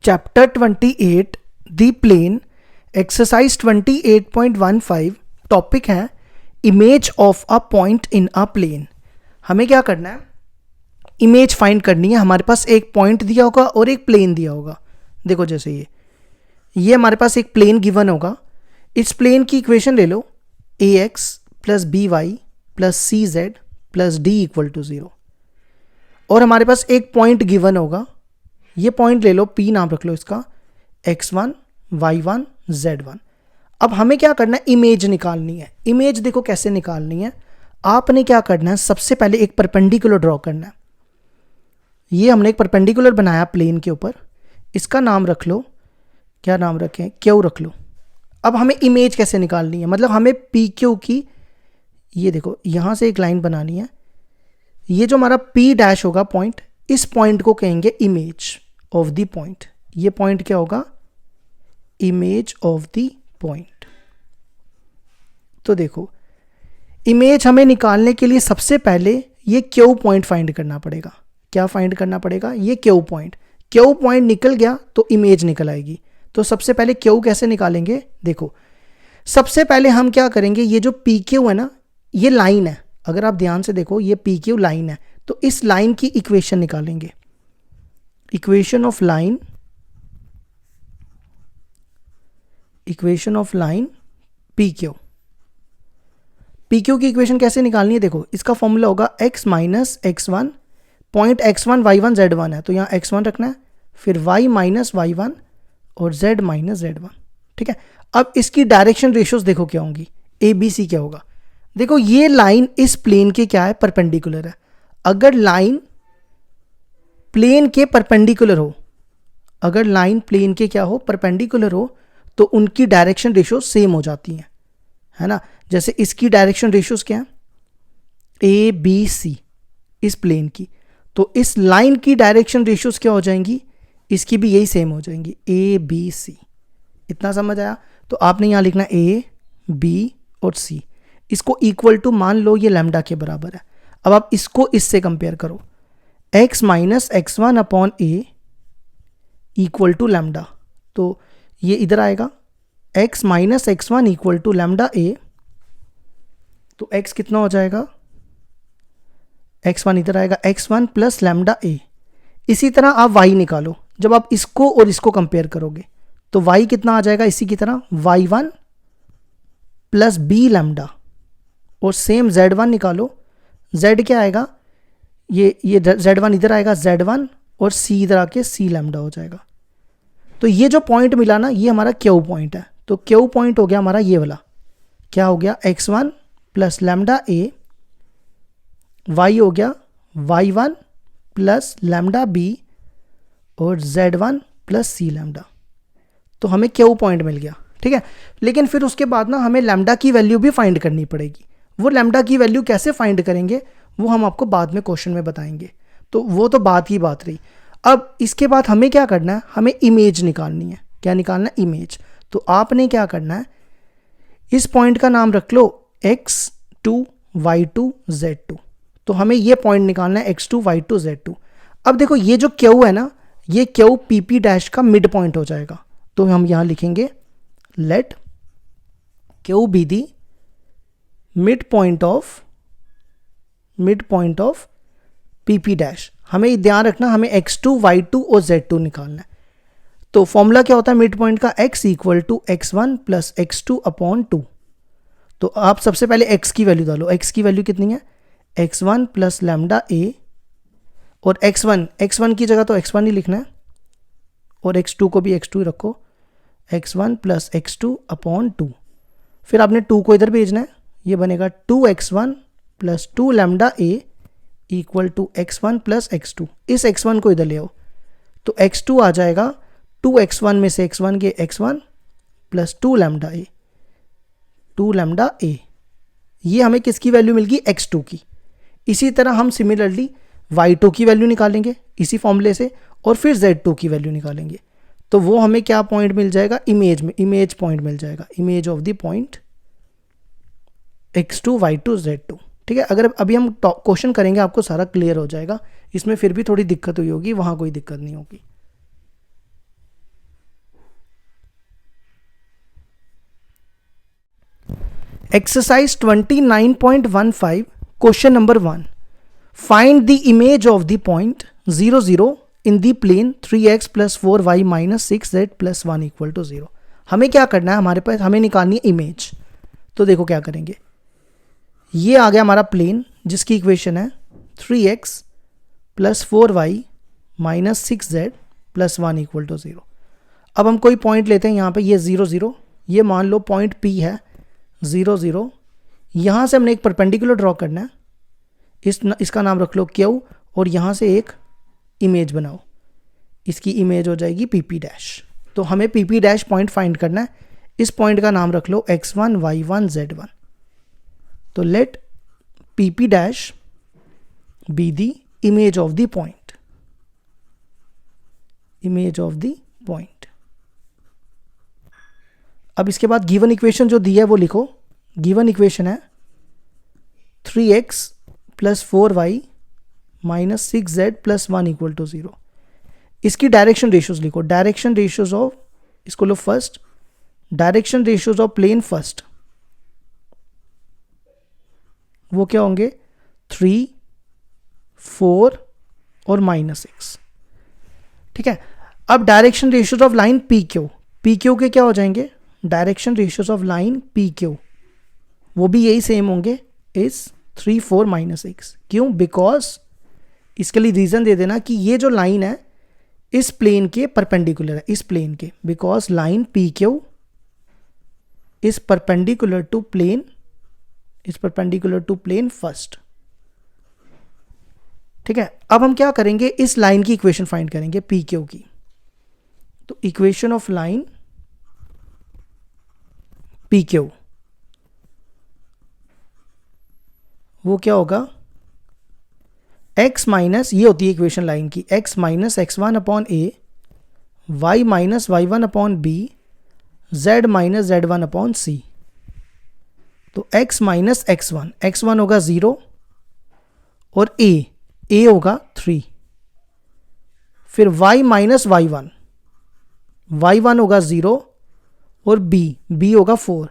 Chapter 28 the plane exercise 28.15 topic है image of a point in a plane. हमें क्या करना है, इमेज फाइंड करनी है। हमारे पास एक पॉइंट दिया होगा और एक प्लेन दिया होगा। देखो जैसे ये हमारे पास एक प्लेन गिवन होगा। इस प्लेन की इक्वेशन ले लो, ax plus b y plus c z plus d equal to 0। और हमारे पास एक पॉइंट गिवन होगा, ये पॉइंट ले लो, p नाम रख लो इसका, x1 y1 z1। अब हमें क्या करना है, इमेज निकालनी है। इमेज देखो कैसे निकालनी है। आपने क्या करना है, सबसे पहले एक परपेंडिकुलर ड्रॉ करना है। ये हमने एक परपेंडिकुलर बनाया प्लेन के ऊपर, इसका नाम रख लो, क्या नाम रखें, क्यू रख लो। अब हमें इमेज कैसे निकालनी है, मतलब हमें पी क्यू की, ये देखो यहां से एक लाइन बनानी है। ये जो हमारा पी डैश होगा पॉइंट, इस पॉइंट को कहेंगे इमेज ऑफ द पॉइंट। ये पॉइंट क्या होगा, इमेज ऑफ द पॉइंट। तो देखो इमेज हमें निकालने के लिए सबसे पहले ये क्यू पॉइंट फाइंड करना पड़ेगा। क्या फाइंड करना पड़ेगा, ये क्यू पॉइंट। क्यू पॉइंट निकल गया तो इमेज निकल आएगी। तो सबसे पहले क्यू कैसे निकालेंगे, देखो सबसे पहले हम क्या करेंगे, ये जो पी क्यू है ना, ये लाइन है। अगर आप ध्यान से देखो ये पी क्यू लाइन है, तो इस लाइन की इक्वेशन निकालेंगे। Equation of line, equation of line P Q. P Q की इक्वेशन कैसे निकालनी है, देखो इसका फॉर्मूला होगा x minus x1, point x1 y1 z1 है तो यहाँ x1 रखना है, फिर y माइनस y1 और z माइनस z1। ठीक है, अब इसकी डायरेक्शन रेशियोज देखो क्या होंगी, ए बी सी क्या होगा। देखो ये लाइन इस प्लेन के क्या है, परपेंडिकुलर है। अगर लाइन प्लेन के परपेंडिकुलर हो, अगर लाइन प्लेन के क्या हो, परपेंडिकुलर हो, तो उनकी डायरेक्शन रेशियो सेम हो जाती हैं, है ना। जैसे इसकी डायरेक्शन रेशियोज क्या है, ए बी सी इस प्लेन की, तो इस लाइन की डायरेक्शन रेशियोज क्या हो जाएंगी, इसकी भी यही सेम हो जाएंगी, ए बी सी। इतना समझ आया। तो आपने यहां लिखना ए बी और सी, इसको इक्वल टू मान लो ये लैम्डा के बराबर है। अब आप इसको इससे कंपेयर करो, x minus x1 upon a equal to lambda, तो ये इधर आएगा x minus x1 equal to lambda a. तो x कितना हो जाएगा, x1 इधर आएगा, x1 प्लस लैम्डा ए। इसी तरह आप y निकालो, जब आप इसको और इसको कंपेयर करोगे तो y कितना आ जाएगा, इसी की तरह y1 प्लस बी लैम्डा। और सेम z1 निकालो, z क्या आएगा, ये z1 इधर आएगा, z1 और c इधर आके c लैम्डा हो जाएगा। तो ये जो पॉइंट मिला ना, ये हमारा क्यू पॉइंट है। तो क्यू पॉइंट हो गया हमारा ये वाला, क्या हो गया, x1 प्लस लैम्डा ए, y हो गया y1 प्लस लैम्डा बी और z1 प्लस सी लैम्डा। तो हमें क्यू पॉइंट मिल गया। ठीक है, लेकिन फिर उसके बाद ना हमें लैम्डा की वैल्यू भी फाइंड करनी पड़ेगी। वो लैम्डा की वैल्यू कैसे फाइंड करेंगे वो हम आपको बाद में क्वेश्चन में बताएंगे। तो वो तो बात ही बात रही। अब इसके बाद हमें क्या करना है, हमें इमेज निकालनी है। क्या निकालना है, इमेज। तो आपने क्या करना है, इस पॉइंट का नाम रख लो x2 y2 z2। तो हमें ये पॉइंट निकालना है x2 y2 z2। अब देखो ये जो क्यू है ना, ये क्यू पीपी डैश का मिड पॉइंट हो जाएगा। तो हम यहां लिखेंगे let Q be the mid point of PP dash. हमें ध्यान रखना, हमें x2 y2 और z2 निकालना है। तो फॉर्मूला क्या होता है मिड पॉइंट का, x equal to x1 plus x2 upon 2। तो आप सबसे पहले x की वैल्यू डालो। x की वैल्यू कितनी है, x1 प्लस लैम्डा ए, और x1 की जगह तो x1 ही लिखना है, और x2 को भी x2 रखो, x1 प्लस x2 अपॉन 2। फिर आपने 2 को इधर भेजना है, ये बनेगा 2x1 plus 2 lambda a equal to x1 plus x2। इस x1 को इधर ले आओ, तो x2 आ जाएगा 2x1 में से x1 के x1 प्लस 2 लैम्डा ए। ये हमें किसकी वैल्यू मिल गई, x2 की। इसी तरह हम सिमिलरली y2 की वैल्यू निकालेंगे इसी फॉर्मूले से, और फिर z2 की वैल्यू निकालेंगे। तो वो हमें क्या पॉइंट मिल जाएगा, इमेज में, इमेज पॉइंट मिल जाएगा, image of the point x2 y2 z2। ठीक है, अगर अभी हम क्वेश्चन करेंगे आपको सारा क्लियर हो जाएगा। इसमें फिर भी थोड़ी दिक्कत हुई होगी, वहां कोई दिक्कत नहीं होगी। Exercise 29.15, question number 1. Find the image of the point 0, 0 in the plane 3x plus 4y minus 6z plus 1 equal to 0. हमें क्या करना है, हमारे पास हमें निकालनी है इमेज. तो देखो क्या करेंगे, ये आ गया हमारा प्लेन जिसकी इक्वेशन है 3x plus 4y minus 6z plus 1 equal to 0. अब हम कोई पॉइंट लेते हैं यहाँ पे, ये 0, 0, ये मान लो पॉइंट P है 0, 0. यहाँ से हमने एक परपेंडिकुलर ड्रॉ करना है, इसका नाम रख लो Q, और यहाँ से एक इमेज बनाओ, इसकी इमेज हो जाएगी PP डैश. तो हमें PP डैश पॉइंट फाइंड करना है. इस पॉइंट का नाम रख लो x1, y1, z1. तो let PP dash be the image of the point. Image of the point. अब इसके बाद गिवन इक्वेशन जो दी है वो लिखो. गिवन इक्वेशन है 3x plus 4y minus 6z plus 1 equal to 0. इसकी डायरेक्शन रेशियोज लिखो. डायरेक्शन रेशियोज ऑफ, इसको लो first, direction ratios of plane first, वो क्या होंगे 3, 4 और -6. ठीक है. अब direction ratios of line PQ. PQ के क्या हो जाएंगे, direction ratios of line PQ, वो भी यही सेम होंगे, इज 3, 4, -6. क्यों, बिकॉज इसके लिए रीजन दे देना कि ये जो लाइन है इस प्लेन के परपेंडिकुलर है, इस प्लेन के, because line PQ is perpendicular to plane, is perpendicular to plane first. ठीक है. अब हम क्या करेंगे, इस लाइन की इक्वेशन फाइंड करेंगे PQ की. तो इक्वेशन ऑफ लाइन PQ वो क्या होगा, x माइनस, ये होती है इक्वेशन लाइन की, x minus x1 upon a, y minus y1 upon b, z minus z1 upon c. तो x माइनस x1, x1 होगा 0 और a होगा 3. फिर y माइनस y1, y1 होगा 0 और b होगा 4.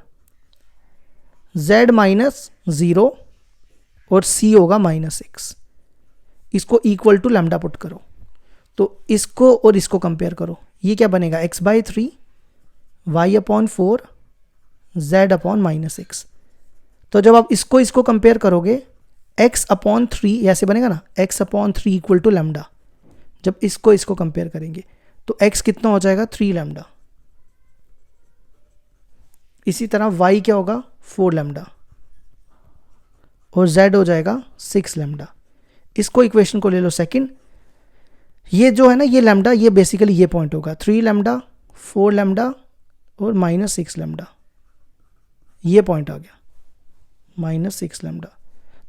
z माइनस 0 और c होगा -6. इसको इक्वल टू लैम्डा पुट करो. तो इसको और इसको कंपेयर करो. ये क्या बनेगा, x/3 y upon 4 z upon -6. तो जब आप इसको कंपेयर करोगे, x अपॉन 3 ऐसे बनेगा ना, x upon 3 equal to lambda. जब इसको कंपेयर करेंगे तो x कितना हो जाएगा, 3 लैम्डा. इसी तरह y क्या होगा, 4 लैम्डा, और z हो जाएगा 6 लैम्डा. इसको इक्वेशन को ले लो सेकंड. ये जो है ना, ये लैम्डा, ये बेसिकली ये पॉइंट होगा 3 लैम्डा, 4 लैम्डा और -6 लैम्डा. ये पॉइंट आ गया -6 लैम्डा.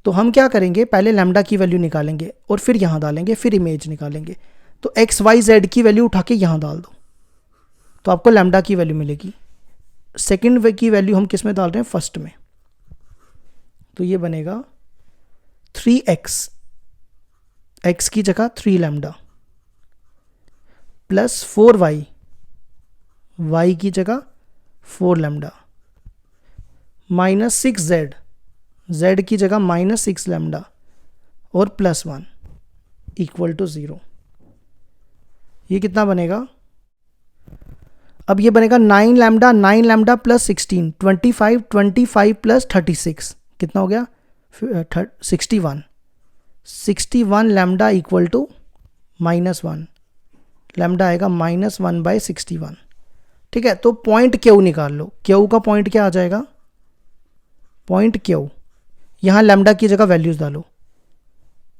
तो हम क्या करेंगे, पहले लैम्डा की वैल्यू निकालेंगे और फिर यहाँ डालेंगे, फिर इमेज निकालेंगे. तो x, y, z की वैल्यू उठा के यहाँ डाल दो, तो आपको लैम्डा की वैल्यू मिलेगी. सेकेंड की वैल्यू हम किस में डाल रहे हैं, फर्स्ट में. तो ये बनेगा 3x, x की जगह 3 लैम्डा, प्लस 4y, y की जगह 4 लैम्डा, माइनस 6z, z की जगह -6 लैम्डा और प्लस 1 इक्वल टू 0. ये कितना बनेगा, अब ये बनेगा 9 लैम्डा, 9 लैम्डा प्लस 16, 25, 25 प्लस 36 कितना हो गया, 61. 61 लैम्डा इक्वल टू -1, लैम्डा आएगा -1/61. ठीक है. तो पॉइंट Q निकाल लो. Q का पॉइंट क्या आ जाएगा, पॉइंट Q. यहाँ लैम्डा की जगह वैल्यूज डालो.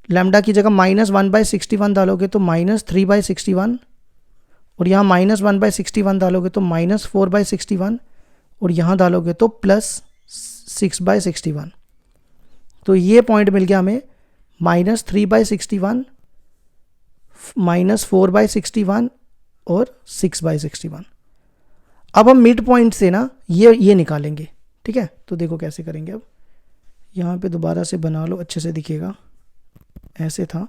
लैम्डा की जगह -1/61 डालोगे तो -3/61, और यहाँ -1/61 डालोगे तो -4/61, और यहाँ डालोगे तो +6/61. तो ये पॉइंट मिल गया हमें -3/61, -4/61 और 6/61. अब हम मिड पॉइंट से ना ये निकालेंगे. ठीक है. तो देखो कैसे करेंगे. अब यहाँ पे दोबारा से बना लो, अच्छे से दिखेगा. ऐसे था,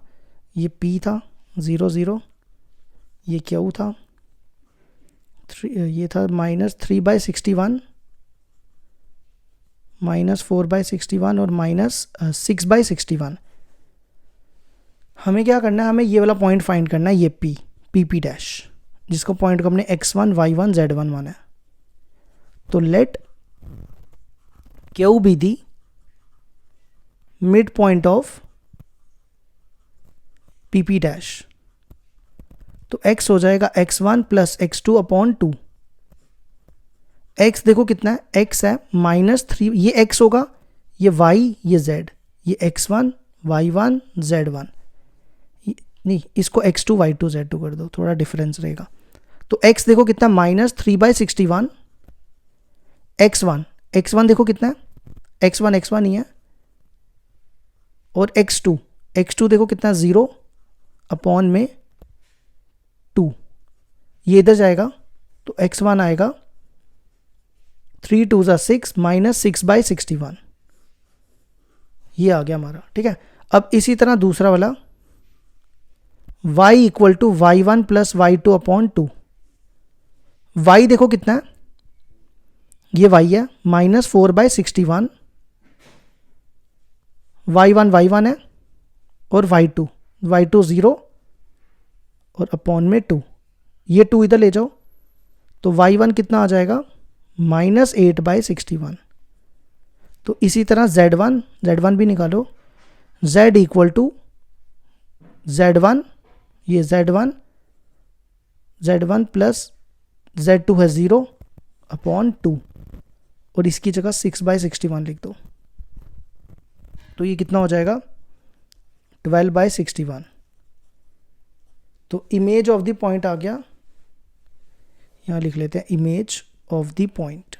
ये P था 0, 0, ये Q था, ये था -3/61 -4/61 और -6/61। हमें क्या करना है, हमें ये वाला पॉइंट फाइंड करना है, ये पी डैश, जिसको पॉइंट को हमने x1 y1 z1 माना है। तो let Q be the mid point of P dash. तो x हो जाएगा x1 + x2 अपॉन 2। x देखो कितना है, x है -3, ये x होगा, ये y, ये z, ये x1 y1 z1, नहीं इसको x2 y2 z2 कर दो, थोड़ा डिफरेंस रहेगा। तो x देखो कितना, -3/61, x1 देखो कितना है, x1 ही है, और x2 देखो कितना, 0 अपॉन में 2, ये इधर जाएगा, तो x1 आएगा 3 2 6 -6/61, ये आ गया हमारा। ठीक है, अब इसी तरह दूसरा वाला y = y1 + y2 upon 2। y देखो कितना है, ये y है -4/61, y1 है, और y2 0 और अपॉन में 2, ये 2 इधर ले जाओ, तो y1 कितना आ जाएगा, -8/61। तो इसी तरह z1 भी निकालो, z = z1, ये z1 प्लस z2 है 0 अपॉन 2, और इसकी जगह 6/61 लिख दो, तो ये कितना हो जाएगा, 12/61। तो इमेज ऑफ द पॉइंट आ गया, यहां लिख लेते हैं इमेज ऑफ द पॉइंट।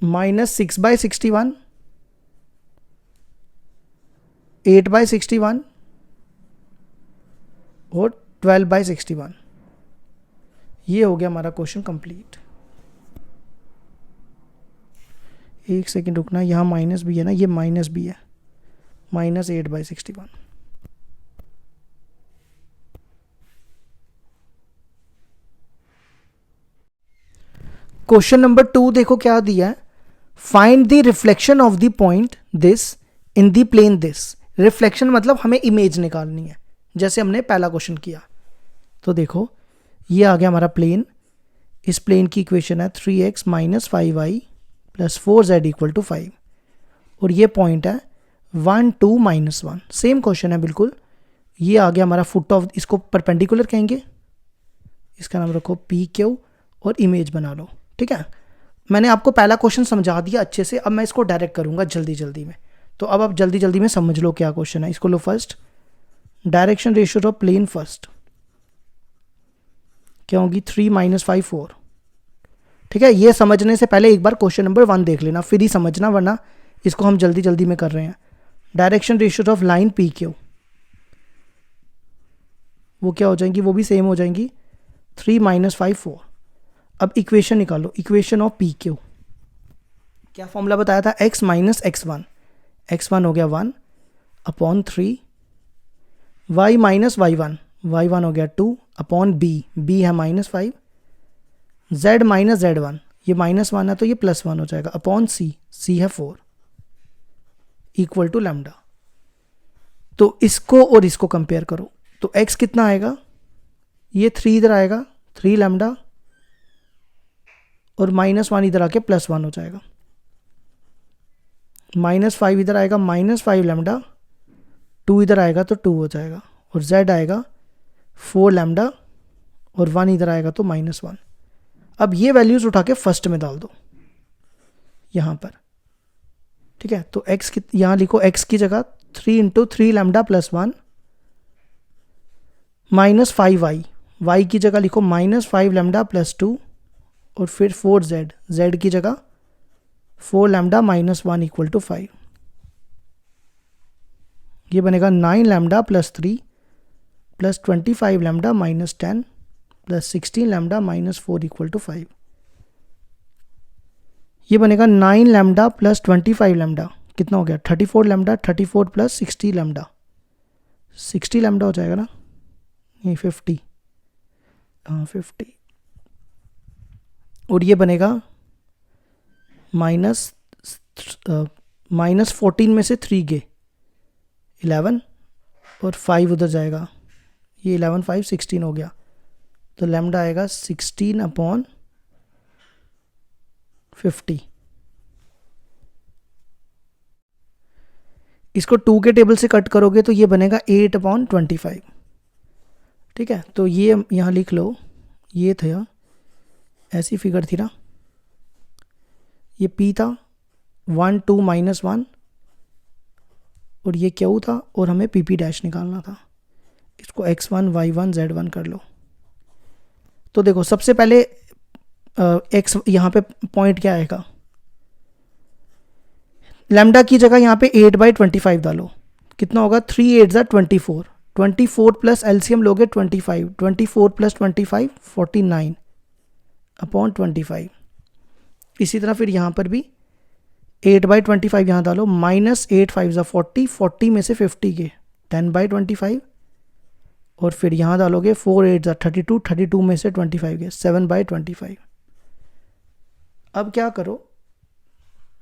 -6/61, 8/61 और 12/61। ये हो गया हमारा क्वेश्चन कंप्लीट। एक सेकंड रुकना, यहाँ माइनस भी है ना, ये माइनस भी है, -8/61। क्वेश्चन नंबर 2 देखो क्या दिया है, find the reflection of the point this in the plane this. Reflection मतलब हमें इमेज निकालनी है, जैसे हमने पहला क्वेश्चन किया। तो देखो ये आ गया हमारा प्लेन, इस प्लेन की इक्वेशन है 3x - 5y + 4z = 5, और ये पॉइंट है 1 2 -1। सेम क्वेश्चन है बिल्कुल। ये आ गया हमारा फुट ऑफ, इसको परपेंडिकुलर कहेंगे, इसका नाम रखो PQ और इमेज बना लो। ठीक है, मैंने आपको पहला क्वेश्चन समझा दिया अच्छे से, अब मैं इसको डायरेक्ट करूंगा जल्दी में। तो अब आप जल्दी में समझ लो क्या क्वेश्चन है। इसको लो first, direction ratio of plane first क्या होगी, 3 - 5 4। ठीक है, ये समझने से पहले एक बार क्वेश्चन नंबर 1 देख लेना, फिर ही समझना, वरना इसको हम जल्दी में कर रहे हैं। Direction ratio of line PQ, वो क्या हो जाएंगी, वो भी सेम हो जाएंगी, 3 - 5 4। अब इक्वेशन निकालो, इक्वेशन ऑफ PQ। क्या फॉर्मूला बताया था, x - x1, x1 हो गया 1 अपॉन 3, y - y1 हो गया 2 अपॉन b है -5, z - z1, ये -1 है तो ये +1 हो जाएगा, अपॉन c है 4 इक्वल टू लैम्डा। तो इसको और इसको कंपेयर करो, तो x कितना आएगा, ये 3 इधर आएगा, 3 लैम्डा, और -1 इधर आके +1 हो जाएगा, -5 इधर आएगा, -5 लैम्डा, 2 इधर आएगा तो 2 हो जाएगा, और z आएगा 4 लैम्डा, और 1 इधर आएगा तो -1। अब ये वैल्यूज उठा के फर्स्ट में डाल दो यहां पर। ठीक है, तो x यहां लिखो, x की जगह 3 × 3 लैम्डा +1 -5y, y की जगह लिखो -5 लैम्डा +2, और फिर 4z, z की जगह 4 लैम्डा -1 इक्वल टू 5। ये बनेगा 9 lambda +3 + 25 lambda -10 + 16 lambda -4 equal to 5। ये बनेगा 9 लैम्डा + 25 लैम्डा, कितना हो गया, 34 लैम्डा, 34 + 60 लैम्डा, 60 लैम्डा हो जाएगा ना, ये 50, हाँ 50, और ये बनेगा -14 में से 3 गए 11 और 5 उधर जाएगा, ये 11 5 16 हो गया, तो लैम्डा आएगा 16/50। इसको 2 के टेबल से कट करोगे तो ये बनेगा 8/25। ठीक है, तो ये यहाँ लिख लो, ये था ऐसी फिगर थी ना, ये P था 1 2 -1 और ये Q था और हमें PP डैश निकालना था। इसको x1 y1 z1 कर लो। तो देखो सबसे पहले x यहाँ पे पॉइंट क्या आएगा, लैम्डा की जगह यहाँ पे 8/25 डालो, कितना होगा 3 8 24, 24 प्लस एलसीएम लोगे 25, 24 प्लस 25 49/25। इसी तरह फिर यहाँ पर भी 8/25 यहाँ डालो, -8 5 40, 40 में से 50 के 10/25 और फिर यहाँ डालोगे 4 8 32, 32 में से 25 के 7/25। अब क्या करो,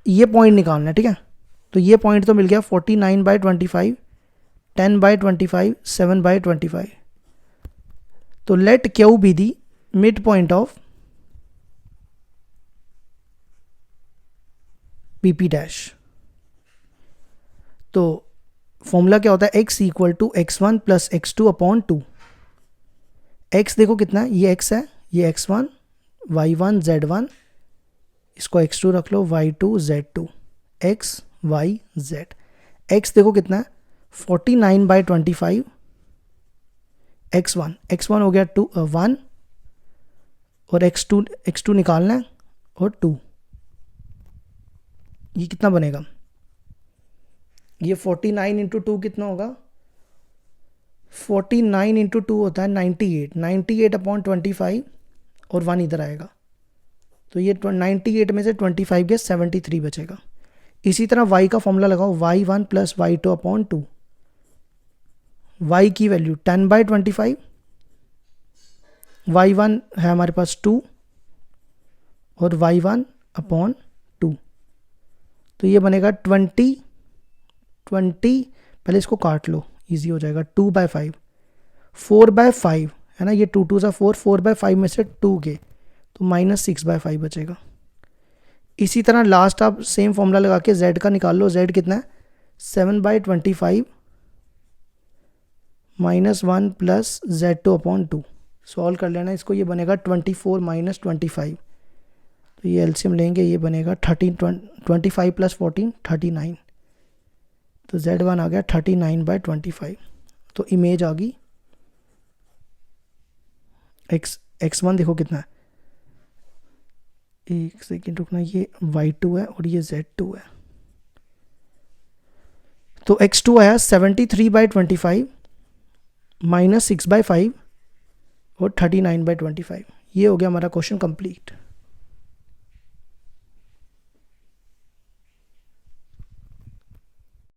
ये पॉइंट निकालना है। ठीक है, तो ये पॉइंट तो मिल गया 49/25, 10/25, 7/25। तो let Q be the mid point of PP dash. तो फॉर्मूला क्या होता है, x equal to x1 plus x2/2। x देखो कितना है, ये x है, ये x1 y1 z1, इसको x2 रख लो, y2 z2, x y z। x देखो कितना है 49/25, x1 हो गया 1 और x2 निकालना है और 2, ये कितना बनेगा, ये 49 इंटू 2 कितना होगा, 49 इंटू 2 होता है 98, 98/25 और 1 इधर आएगा, तो ये 98 में से 25 गया 73 बचेगा। इसी तरह y का फॉर्मूला लगाओ, y1 प्लस y2/2, y की वैल्यू 10/25, y1 है हमारे पास 2 और y1/2, तो ये बनेगा 20, पहले इसको काट लो इजी हो जाएगा, 2/5, 4/5 है ना, ये 2 2 4, 4/5 में से 2 गए तो -6/5 बचेगा। इसी तरह लास्ट आप सेम फॉर्मूला लगा के z का निकाल लो, z कितना है 7/25 -1 प्लस z2/2, सॉल्व कर लेना इसको, ये बनेगा 24 - 25, तो ये एलसीएम लेंगे, ये बनेगा 25 प्लस 14 39, तो z1 आ गया 39/25। तो इमेज आ गई, x1 देखो कितना है, एक सेकेंड रुकना, ये y2 है और ये z2 है, तो x2 आया 73/25 -6/5 और 39/25। ये हो गया हमारा क्वेश्चन कंप्लीट।